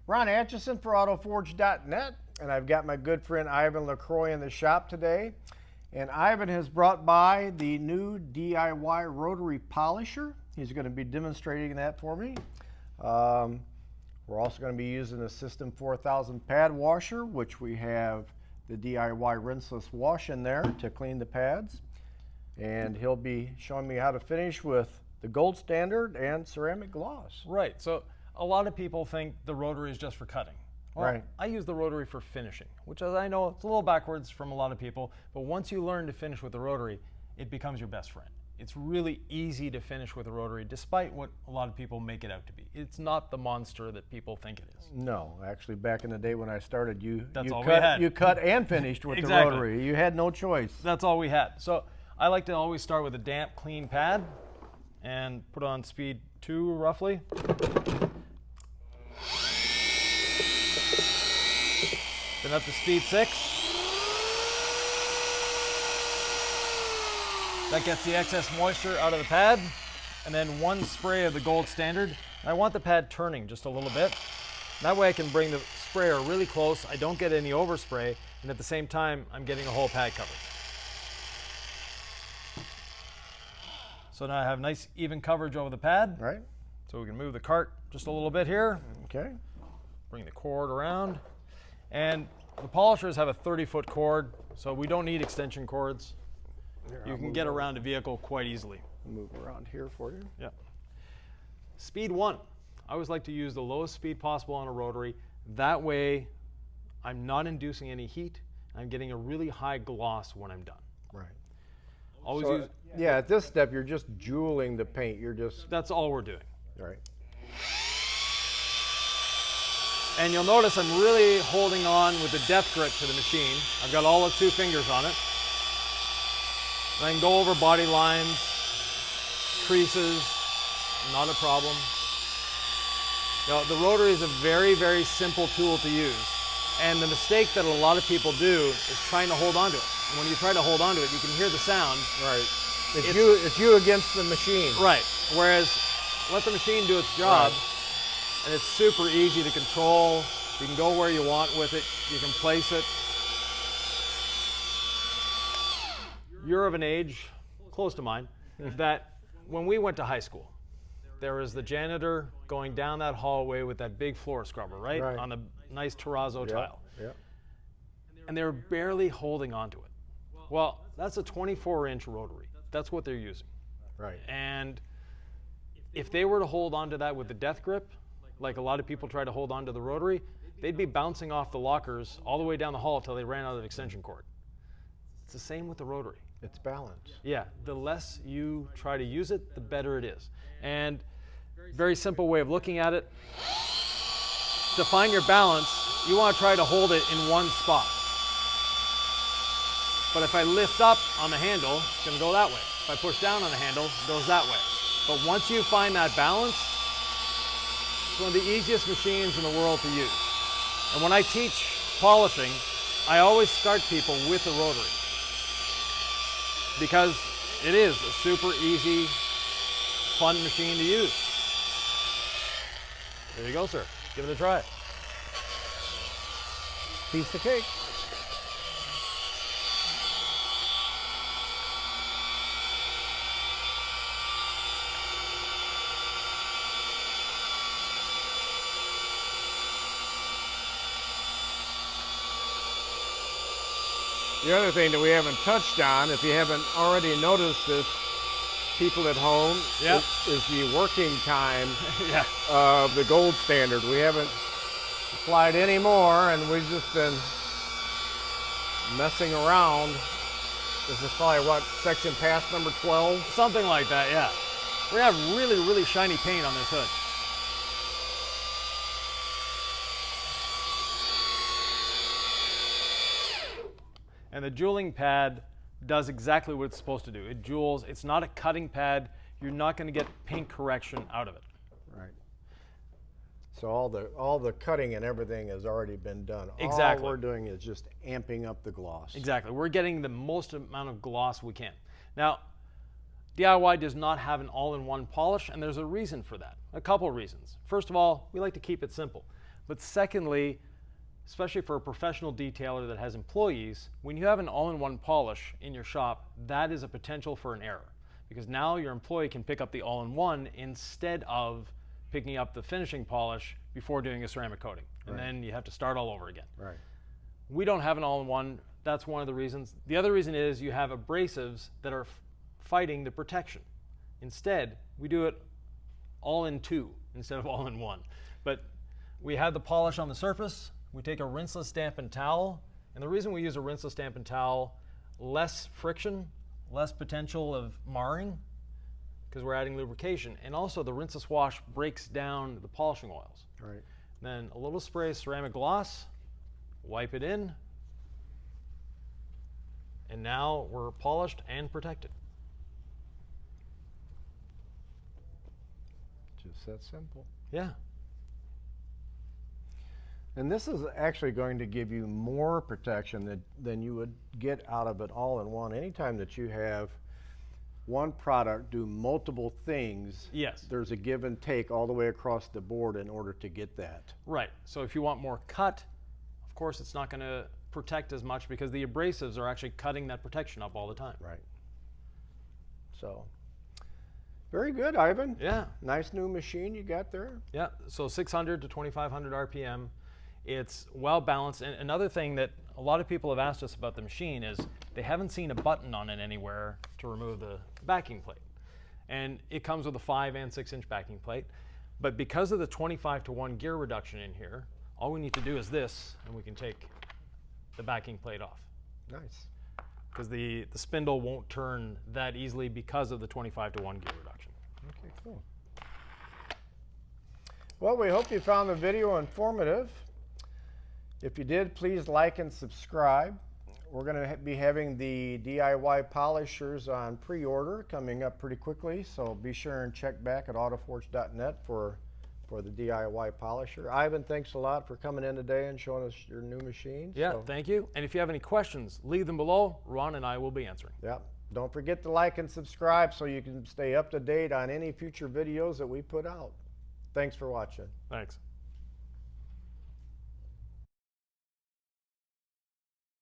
Ron Atchison for AutoForge.net, and I've got my good friend Yvan LaCroix in the shop today. And Yvan has brought by the new DIY rotary polisher. He's going to be demonstrating that for me. We're also going to be using the System 4000 pad washer, which we have the DIY Rinseless wash in there to clean the pads. And he'll be showing me how to finish with the gold standard and ceramic gloss. Right, so a lot of people think the rotary is just for cutting. Well, right. I use the rotary for finishing, which, as I know, it's a little backwards from a lot of people, but once you learn to finish with the rotary, it becomes your best friend. It's really easy to finish with a rotary, despite what a lot of people make it out to be. It's not the monster that people think it is. No, actually, back in the day when I started, you cut and finished with Exactly. the rotary. You had no choice. That's all we had. So I like to always start with a damp, clean pad and put on speed 2 roughly. Then up to speed 6. That gets the excess moisture out of the pad. And then 1 spray of the gold standard. I want the pad turning just a little bit. That way I can bring the sprayer really close. I don't get any overspray. And at the same time, I'm getting a whole pad covered. So now I have nice even coverage over the pad. Right. So we can move the cart just a little bit here. Okay. Bring the cord around. And the polishers have a 30-foot cord, so we don't need extension cords. You can get around a vehicle quite easily. Move around here for you. Yeah. Speed 1. I always like to use the lowest speed possible on a rotary. That way, I'm not inducing any heat. I'm getting a really high gloss when I'm done. Right. Always So, use. yeah, at this step, you're just jeweling the paint. You're just. That's all we're doing. Right. And you'll notice I'm really holding on with the death grip to the machine. I've got all of 2 fingers on it. And I can go over body lines, creases, not a problem. Now, the rotary is a very, very simple tool to use. And the mistake that a lot of people do is trying to hold onto it. And when you try to hold onto it, you can hear the sound. Right. It's you against the machine. Right. Whereas, let the machine do its job. Right. And it's super easy to control. You can go where you want with it. You can place it. You're of an age, close to mine, that when we went to high school, there was the janitor going down that hallway with that big floor scrubber, right? Right. On the nice terrazzo tile. Yeah. And they were barely holding onto it. Well, that's a 24-inch rotary. That's what they're using. Right. And if they were to hold onto that with the death grip, like a lot of people try to hold onto the rotary, they'd be bouncing off the lockers all the way down the hall until they ran out of extension cord. It's the same with the rotary. It's balance. Yeah, the less you try to use it, the better it is. And very simple way of looking at it, to find your balance, you want to try to hold it in one spot. But if I lift up on the handle, it's going to go that way. If I push down on the handle, it goes that way. But once you find that balance, it's one of the easiest machines in the world to use. And when I teach polishing, I always start people with the rotary, because it is a super easy, fun machine to use. There you go, sir. Give it a try. Piece of cake. The other thing that we haven't touched on, if you haven't already noticed this, people at home, Yep. is the working time Yeah. of the gold standard. We haven't applied any more, and we've just been messing around. This is probably what, section pass number 12? Something like that, yeah. We have really, really shiny paint on this hood. And the jeweling pad does exactly what it's supposed to do. It jewels. It's not a cutting pad. You're not going to get paint correction out of it. Right. So all the cutting and everything has already been done. Exactly. All we're doing is just amping up the gloss. Exactly. We're getting the most amount of gloss we can. Now, DIY does not have an all-in-one polish, and there's a reason for that. A couple reasons. First of all, we like to keep it simple. But secondly, especially for a professional detailer that has employees, when you have an all-in-one polish in your shop, that is a potential for an error. Because now your employee can pick up the all-in-one instead of picking up the finishing polish before doing a ceramic coating. And then you have to start all over again. Right. We don't have an all-in-one. That's one of the reasons. The other reason is you have abrasives that are fighting the protection. Instead, we do it all in two instead of all in one. But we have the polish on the surface. We take a rinseless dampened towel. And the reason we use a rinseless dampened towel, less friction, less potential of marring, because we're adding lubrication. And also the rinseless wash breaks down the polishing oils. Right. Then a little spray of ceramic gloss, wipe it in, and now we're polished and protected. Just that simple. Yeah. And this is actually going to give you more protection than you would get out of it all in one. Anytime that you have one product do multiple things, Yes. there's a give and take all the way across the board in order to get that. Right. So if you want more cut, of course it's not going to protect as much because the abrasives are actually cutting that protection up all the time. Right. So, very good, Ivan. Yeah. Nice new machine you got there. Yeah. So 600 to 2,500 RPM. It's well balanced. And another thing that a lot of people have asked us about the machine is they haven't seen a button on it anywhere to remove the backing plate. And it comes with a 5 and 6 inch backing plate. But because of the 25-to-1 gear reduction in here, all we need to do is this, and we can take the backing plate off. Nice. Because the spindle won't turn that easily because of the 25-to-1 gear reduction. Okay, cool. Well, we hope you found the video informative. If you did, please like and subscribe. We're going to be having the DIY polishers on pre-order coming up pretty quickly, so be sure and check back at autoforge.net for the DIY polisher. Ivan, thanks a lot for coming in today and showing us your new machine. Yeah, thank you. And if you have any questions, leave them below. Ron and I will be answering. Yeah. Don't forget to like and subscribe so you can stay up to date on any future videos that we put out. Thanks for watching. Thanks.